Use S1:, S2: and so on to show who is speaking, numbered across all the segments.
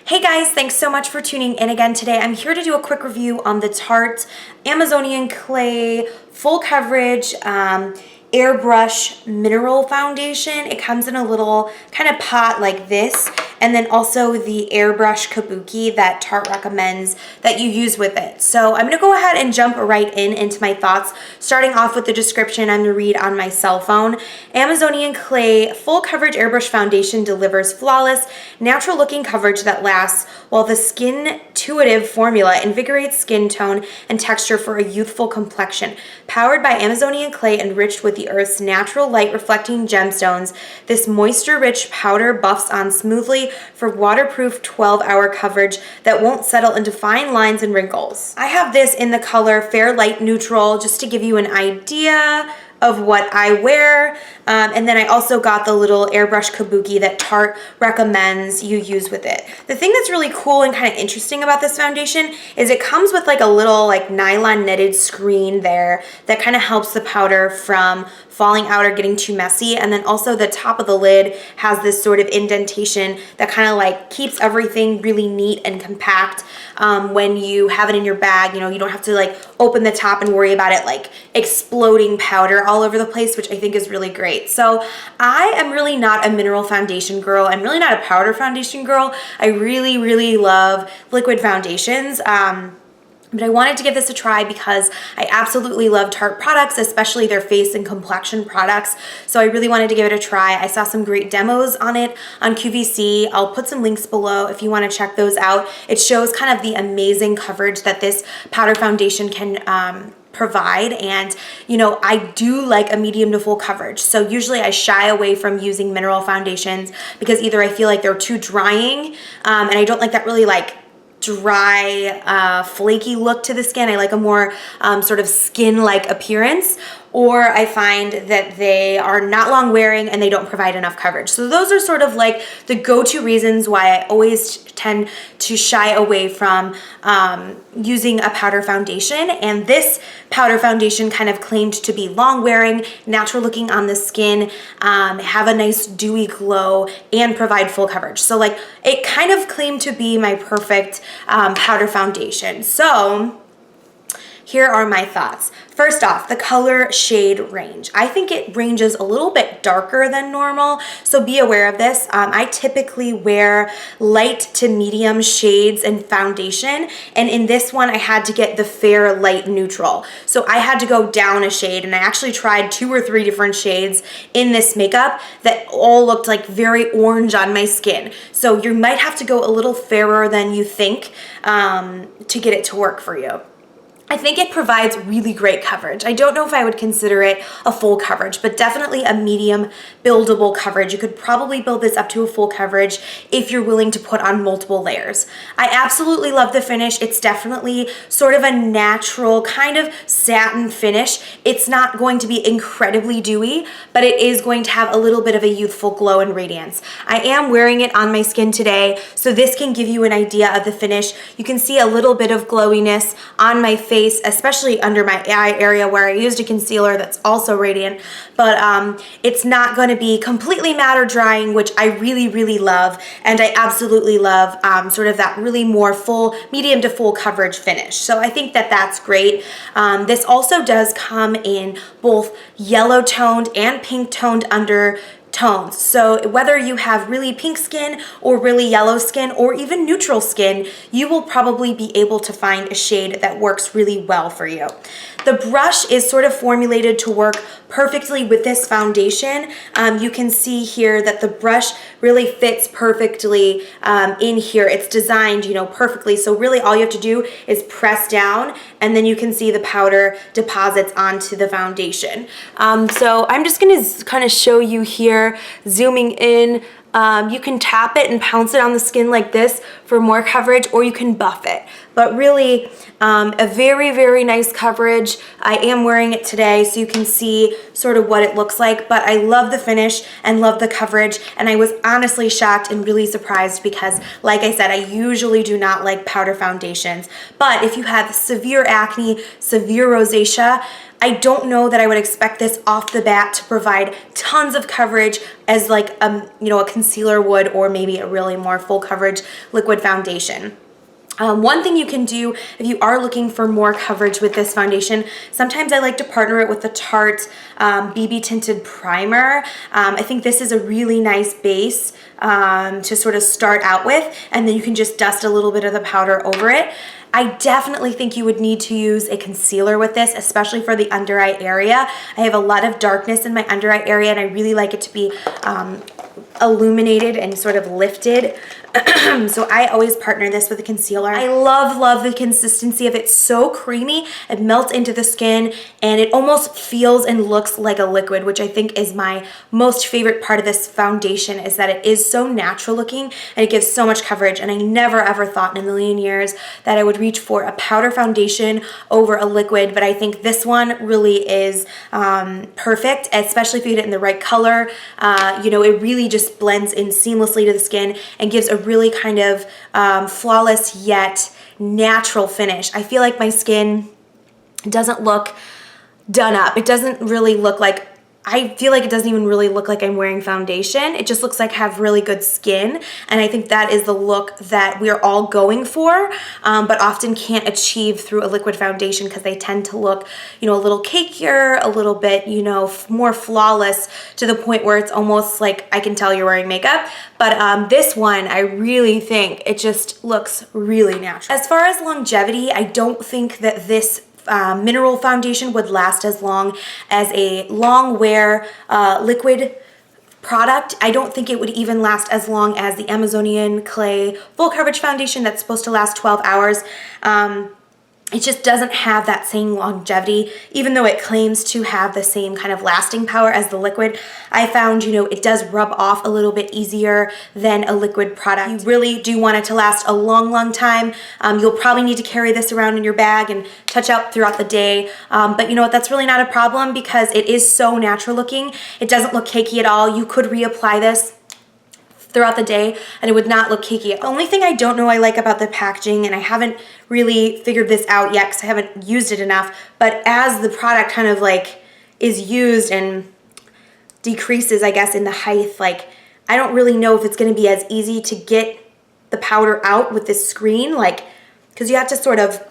S1: Hey guys, thanks so much for tuning in again today. I'm here to do a quick review on the Tarte Amazonian Clay Full Coverage Airbrush Mineral Foundation. It comes in a little kind of pot like this, and then also the Airbrush Kabuki that Tarte recommends that you use with it. So I'm gonna go ahead and jump right into my thoughts, starting off with the description I'm gonna read on my cell phone. Amazonian Clay Full Coverage Airbrush Foundation delivers flawless, natural looking coverage that lasts, while the skin-tuitive formula invigorates skin tone and texture for a youthful complexion. Powered by Amazonian clay enriched with the Earth's natural light reflecting gemstones, this moisture-rich powder buffs on smoothly for waterproof 12-hour coverage that won't settle into fine lines and wrinkles. I have this in the color Fair Light Neutral just to give you an idea of what I wear. And then I also got the little Airbrush Kabuki that Tarte recommends you use with it. The thing that's really cool and kind of interesting about this foundation is it comes with like a little like nylon knitted screen there that kind of helps the powder from falling out or getting too messy. And then also the top of the lid has this sort of indentation that kind of like keeps everything really neat and compact. When you have it in your bag, you know, you don't have to like open the top and worry about it like exploding powder all over the place, which I think is really great. So I am really not a mineral foundation girl. I'm really not a powder foundation girl. I really love liquid foundations. But I wanted to give this a try because I absolutely love Tarte products, especially their face and complexion products. So I really wanted to give it a try. I saw some great demos on it on QVC. I'll put some links below if you want to check those out. It shows kind of the amazing coverage that this powder foundation can provide. And you know, I do like a medium to full coverage, so usually I shy away from using mineral foundations because either I feel like they're too drying, and I don't like that really like dry, flaky look to the skin. I like a more sort of skin-like appearance, or I find that they are not long wearing and they don't provide enough coverage. So those are sort of like the go-to reasons why I always tend to shy away from using a powder foundation. And this powder foundation kind of claimed to be long wearing, natural looking on the skin, have a nice dewy glow, and provide full coverage. So like it kind of claimed to be my perfect powder foundation. So here are my thoughts. First off, the color shade range. I think it ranges a little bit darker than normal, so be aware of this. I typically wear light to medium shades in foundation, and in this one I had to get the Fair Light Neutral. So I had to go down a shade, and I actually tried 2 or 3 different shades in this makeup that all looked like very orange on my skin. So you might have to go a little fairer than you think to get it to work for you. I think it provides really great coverage. I don't know if I would consider it a full coverage, but definitely a medium buildable coverage. You could probably build this up to a full coverage if you're willing to put on multiple layers. I absolutely love the finish. It's definitely sort of a natural kind of satin finish. It's not going to be incredibly dewy, but it is going to have a little bit of a youthful glow and radiance. I am wearing it on my skin today, so this can give you an idea of the finish. You can see a little bit of glowiness on my face, especially under my eye area where I used a concealer that's also radiant, but it's not going to be completely matte or drying, which I really love, and I absolutely love sort of that really more full, medium to full coverage finish. So I think that that's great. This also does come in both yellow toned and pink toned undertones. So whether you have really pink skin or really yellow skin or even neutral skin, you will probably be able to find a shade that works really well for you. The brush is sort of formulated to work perfectly with this foundation. You can see here that the brush really fits perfectly in here. It's designed, you know, perfectly. So really all you have to do is press down, and then you can see the powder deposits onto the foundation. So I'm just gonna kind of show you here, zooming in. You can tap it and pounce it on the skin like this for more coverage, or you can buff it. But really, a very nice coverage. I am wearing it today, so you can see sort of what it looks like, but I love the finish and love the coverage, and I was honestly shocked and really surprised because, like I said, I usually do not like powder foundations, but if you have severe acne, severe rosacea, I don't know that I would expect this off the bat to provide tons of coverage as like a concealer would, or maybe a really more full coverage liquid foundation. One thing you can do if you are looking for more coverage with this foundation, sometimes I like to partner it with the Tarte BB Tinted Primer. I think this is a really nice base to sort of start out with, and then you can just dust a little bit of the powder over it. I definitely think you would need to use a concealer with this, especially for the under eye area. I have a lot of darkness in my under eye area, and I really like it to be illuminated and sort of lifted. So I always partner this with a concealer. I love the consistency of it. It's so creamy. It melts into the skin, and it almost feels and looks like a liquid, which I think is my most favorite part of this foundation, is that it is so natural looking and it gives so much coverage. And I never ever thought in a million years that I would reach for a powder foundation over a liquid, but I think this one really is perfect, especially if you get it in the right color. It really just blends in seamlessly to the skin and gives a really kind of flawless yet natural finish. I feel like my skin doesn't look done up. It doesn't really look like, I feel like it doesn't even really look like I'm wearing foundation. It just looks like I have really good skin, and I think that is the look that we're all going for, but often can't achieve through a liquid foundation because they tend to look, a little cakier, a little bit, more flawless, to the point where it's almost like I can tell you're wearing makeup. But this one, I really think it just looks really natural. As far as longevity, I don't think that this mineral foundation would last as long as a long wear liquid product. I don't think it would even last as long as the Amazonian Clay Full Coverage Foundation that's supposed to last 12 hours. It just doesn't have that same longevity, even though it claims to have the same kind of lasting power as the liquid. I found, it does rub off a little bit easier than a liquid product. You really do want it to last a long time. You'll probably need to carry this around in your bag and touch out throughout the day. But you know what, that's really not a problem because it is so natural looking. It doesn't look cakey at all. You could reapply this throughout the day and it would not look cakey. The only thing I don't know I like about the packaging, and I haven't really figured this out yet because I haven't used it enough, but as the product kind of like is used and decreases, I guess, in the height, like I don't really know if it's going to be as easy to get the powder out with this screen, like, because you have to sort of,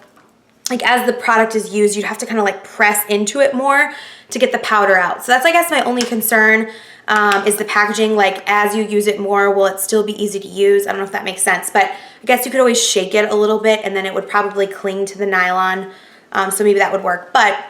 S1: like, as the product is used, you'd have to kind of like press into it more to get the powder out. So that's, I guess, my only concern is the packaging. Like, as you use it more, will it still be easy to use? I don't know if that makes sense, but I guess you could always shake it a little bit and then it would probably cling to the nylon. So maybe that would work. But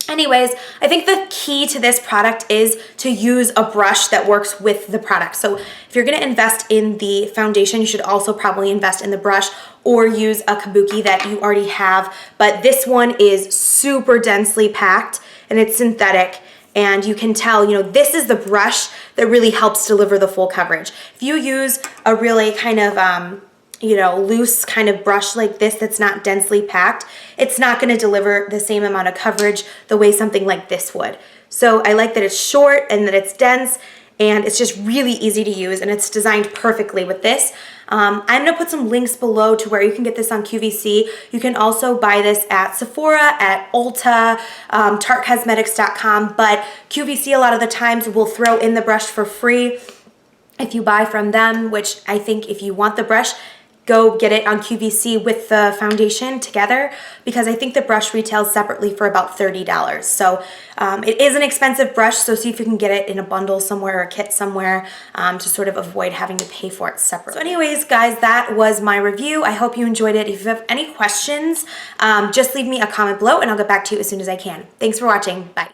S1: anyways, I think the key to this product is to use a brush that works with the product. So if you're gonna invest in the foundation, you should also probably invest in the brush or use a kabuki that you already have. But this one is super densely packed and it's synthetic. And you can tell, this is the brush that really helps deliver the full coverage. If you use a really kind of, loose kind of brush like this that's not densely packed, it's not going to deliver the same amount of coverage the way something like this would. So I like that it's short and that it's dense, and it's just really easy to use, and it's designed perfectly with this. I'm gonna put some links below to where you can get this on QVC. You can also buy this at Sephora, at Ulta, TarteCosmetics.com, but QVC a lot of the times will throw in the brush for free if you buy from them, which I think if you want the brush, go get it on QVC with the foundation together, because I think the brush retails separately for about $30. So it is an expensive brush, so see if you can get it in a bundle somewhere or a kit somewhere to sort of avoid having to pay for it separately. So anyways, guys, that was my review. I hope you enjoyed it. If you have any questions, just leave me a comment below and I'll get back to you as soon as I can. Thanks for watching. Bye.